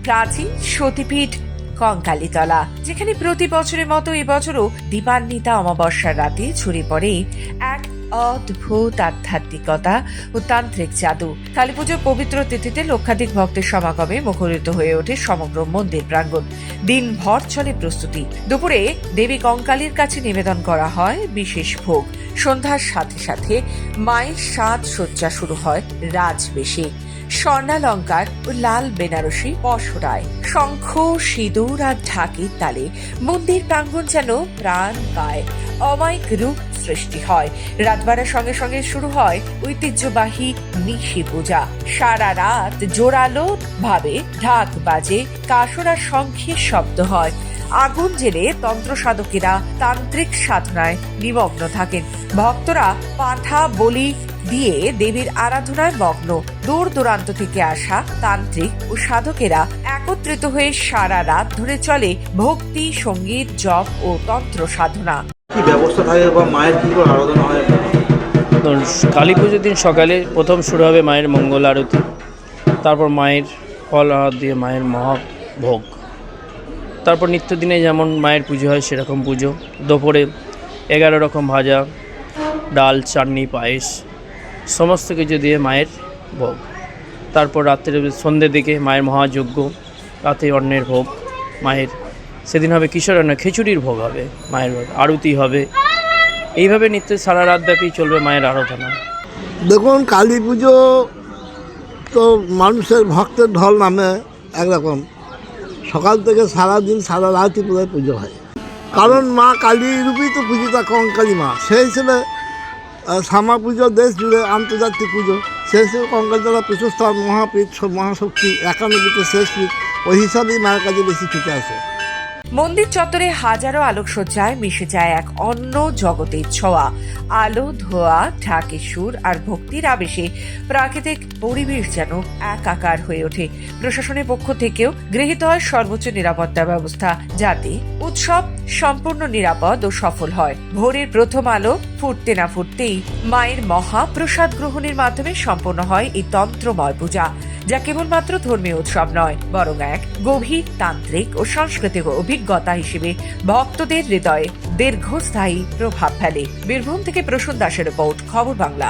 প্রাচীন সতীপীঠ কঙ্কালীতলা, যেখানে প্রতি বছরের মতো এবছরও দীপান্বিতা অমাবস্যার রাতে ছড়িয়ে পড়ে এক অদ্ভুত আধ্যাত্মিকতা ও তান্ত্রিক জাদু। কালীপুজোর পবিত্র তিথিতে লক্ষাধিক ভক্তের সমাগমে মুখরিত হয়ে ওঠে সমগ্র মন্দির প্রাঙ্গণ। দিনভর চলে প্রস্তুতি। দুপুরে দেবী কঙ্কালীর কাছে নিবেদন করা হয় বিশেষ ভোগ। সন্ধ্যার সাথে সাথে মায়ের সাজসজ্জা শুরু হয় রাজবেশে। স্বর্ণালঙ্কার ও লাল বেনারসি পসরায়, শঙ্খ, সিঁদুর আর ঢাকির তালে মন্দির প্রাঙ্গণ যেন প্রাণ পায়। অমায়িক রূপ সৃষ্টি হয়। রাত বাড়ার সঙ্গে সঙ্গে শুরু হয় ঐতিহ্যবাহী নিশি পূজা। সারা রাত জোরালো ভাবে ঢাক বাজে, কাসরার শঙ্খের শব্দ হয়। আগুন জেলে তন্ত্র সাধকেরা তান্ত্রিক সাধনায় নিমগ্ন থাকেন। ভক্তরা পাঁঠা বলি দিয়ে দেবীর আরাধনায় মগ্ন। দূর দূরান্ত থেকে আসা তান্ত্রিক ও সাধকেরা একত্রিত হয়ে সারা রাত ধরে চলে ভক্তি, সঙ্গীত, জপ ও তন্ত্র সাধনা। কি ব্যবস্থা থাকে বা মায়ের কি করে আরাধনা হয়? কালী পুজোর দিন সকালে প্রথম শুরু হবে মায়ের মঙ্গল আরতি, তারপর মায়ের ফল আহার দিয়ে মায়ের মহাভোগ, তারপর নিত্যদিনে যেমন মায়ের পুজো হয় সেরকম পুজো। দুপুরে 11 রকম ভাজা, ডাল, চাটনি, পায়েস সমস্ত কিছু দিয়ে মায়ের ভোগ। তারপর রাত্রে সন্ধ্যের দিকে মায়ের মহাযজ্ঞ, রাতে অন্নের ভোগ মায়ের। সেদিন হবে কিশোরান্ন, খিচুড়ির ভোগ হবে, মায়ের আরতি হবে। এইভাবে নিত্য সারা রাতব্যাপী চলবে মায়ের আরাধনা। দেখুন, কালী পুজো তো মানুষের ভক্তের ঢল নামে একরকম। সকাল থেকে সারাদিন সারা রাতই পুরো পুজো হয়, কারণ মা কালী রূপেই তো পূজিতা কঙ্কালী মা। সেই হিসেবে শ্যামা পুজো দেশ জুড়ে আন্তর্জাতিক পুজো, সেই হিসেবে কঙ্কালীতলা পীঠস্থান, মহাপীঠ, মহাশক্তি, 91 পীঠের শেষ পীঠ, ওই হিসাবেই মায়ের কাছে বেশি ছুটে আসে। মন্দির চত্বরে হাজারো আলোকসজ্জায় মিশে যায় এক অন্য জগতের ছোঁয়া। আলো, ধোয়া, ঢাকের সুর আর ভক্তির আবেশে প্রাকৃতিক পরিবেশ যেন একাকার হয়ে ওঠে। প্রশাসনের পক্ষ থেকেও গৃহীত হয় সর্বোচ্চ নিরাপত্তা ব্যবস্থা, যাতে উৎসব সম্পূর্ণ নিরাপদ ও সফল হয়। ভোরের প্রথম আলো ফুটতে না ফুটতেই মায়ের মহাপ্রসাদ গ্রহণের মাধ্যমে সম্পন্ন হয় এই তন্ত্রময় পূজা, যা কেবলমাত্র ধর্মীয় উৎসব নয়, বরং এক গভীর তান্ত্রিক ও সাংস্কৃতিক অভিজ্ঞতা হিসেবে ভক্তদের হৃদয়ে দীর্ঘস্থায়ী প্রভাব ফেলে। বীরভূম থেকে প্রসূন দাসের রিপোর্ট, খবর বাংলা।